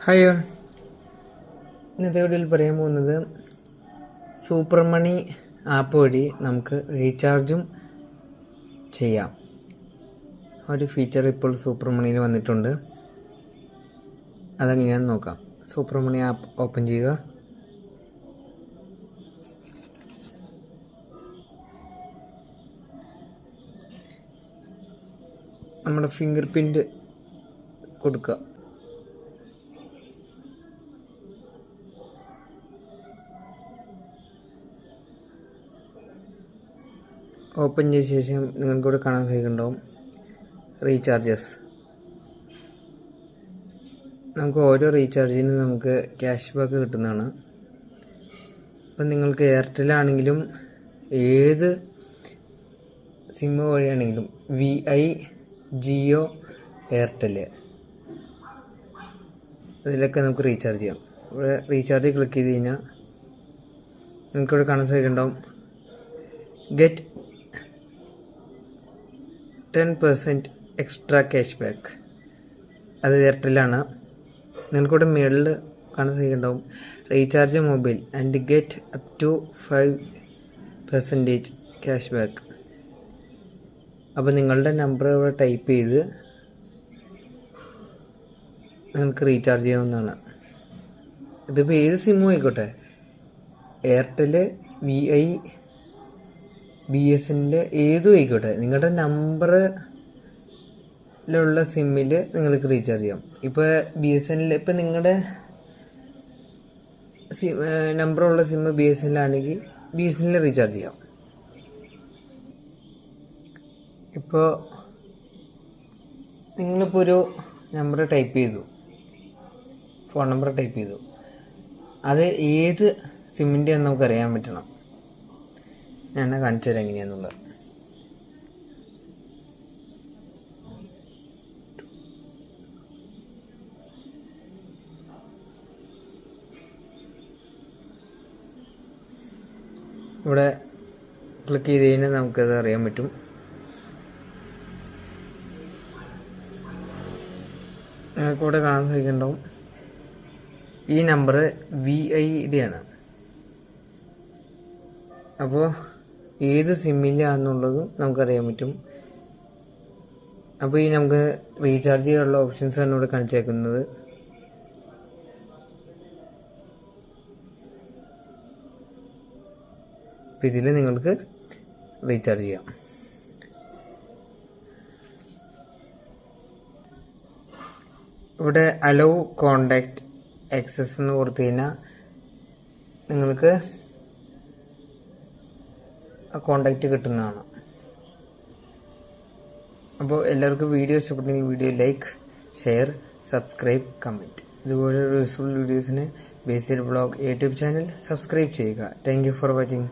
Hi all. ഇന്നത്തെ വീഡിയോയിൽ പറയാൻ പോകുന്നത് സൂപ്പർ മണി ആപ്പ് വഴി നമുക്ക് റീചാർജും ചെയ്യാം. ഒരു ഫീച്ചർ ഇപ്പോൾ സൂപ്പർ മണിയിൽ വന്നിട്ടുണ്ട്. അതെങ്ങനെയാണെന്ന് നോക്കാം. സൂപ്പർ മണി ആപ്പ് ഓപ്പൺ ചെയ്യുക. നമ്മുടെ ഫിംഗർ പ്രിൻ്റ് കൊടുക്കുക. ഓപ്പൺ ചെയ്ത ശേഷം നിങ്ങൾക്കിവിടെ കാണാൻ സാധിക്കുന്നുണ്ടാവും റീചാർജസ്. നമുക്ക് ഓരോ റീചാർജിനും നമുക്ക് ക്യാഷ് ബാക്ക് കിട്ടുന്നതാണ്. അപ്പം നിങ്ങൾക്ക് എയർടെൽ ഏത് സിം വഴിയാണെങ്കിലും VI, ജിയോ, എയർടെൽ അതിലൊക്കെ നമുക്ക് റീചാർജ് ചെയ്യാം. ഇവിടെ റീചാർജ് ക്ലിക്ക് ചെയ്ത് കഴിഞ്ഞാൽ നിങ്ങൾക്കിവിടെ കാണാൻ സാധിക്കുന്നുണ്ടാവും ഗെറ്റ് 10% എക്സ്ട്രാ ക്യാഷ് ബാക്ക്. അത് എയർടെല്ലാണ്. നിങ്ങൾക്കിവിടെ മുകളിൽ കാണാൻ സാധിക്കുന്നുണ്ടാവും recharge mobile and get up to 5% cash back. അപ്പോൾ നിങ്ങളുടെ നമ്പർ ഇവിടെ ടൈപ്പ് ചെയ്ത് നിങ്ങൾക്ക് റീചാർജ് ചെയ്യാവുന്നതാണ്. ഇതിപ്പോൾ ഏത് സിമ്മും ആയിക്കോട്ടെ, എയർടെൽ, VI, BSNL ഏതും ആയിക്കോട്ടെ, നിങ്ങളുടെ നമ്പറിലുള്ള സിമ്മിൽ നിങ്ങൾക്ക് റീചാർജ് ചെയ്യാം. ഇപ്പോൾ BSNL, ഇപ്പോൾ നിങ്ങളുടെ നമ്പറുള്ള സിമ്മ് BSNL ആണെങ്കിൽ BSNL റീചാർജ് ചെയ്യാം. ഇപ്പോൾ നിങ്ങളിപ്പോൾ ഒരു നമ്പർ ടൈപ്പ് ചെയ്തു, ഫോൺ നമ്പർ ടൈപ്പ് ചെയ്തു, അത് ഏത് സിമ്മിൻ്റെ എന്ന് നമുക്ക് അറിയാൻ പറ്റണം. ഞാൻ കാണിച്ചു തരാം എങ്ങനെയാണെന്നുള്ളത്. ഇവിടെ ക്ലിക്ക് ചെയ്ത് കഴിഞ്ഞാൽ നമുക്കത് അറിയാൻ പറ്റും. നിങ്ങൾക്കിവിടെ കാണാൻ സാധിക്കുന്നുണ്ടാവും ഈ നമ്പർ VIയുടെ ആണ്. അപ്പോൾ ഏത് സിമ്മിലാണെന്നുള്ളതും നമുക്കറിയാൻ പറ്റും. അപ്പോൾ നമുക്ക് റീചാർജ് ചെയ്യാനുള്ള ഓപ്ഷൻസ് ആണ് ഇവിടെ കാണിച്ചേക്കുന്നത്. അപ്പോൾ ഇതിൽ നിങ്ങൾക്ക് റീചാർജ് ചെയ്യാം. ഇവിടെ അലോ കോണ്ടാക്ട് ആക്സസ് എന്ന് കൊടുത്തു കഴിഞ്ഞാൽ നിങ്ങൾക്ക് കോണ്ടാക്റ്റ് കിട്ടുന്നതാണ്. അപ്പോൾ എല്ലാവർക്കും വീഡിയോ ഇഷ്ടപ്പെട്ടെങ്കിൽ video like, share, subscribe, comment. ഇതുപോലെ യൂസ്ഫുൾ വീഡിയോസിന് ബേസിൽ വ്ളോഗ് യൂട്യൂബ് ചാനൽ സബ്സ്ക്രൈബ് ചെയ്യുക. Thank you for watching.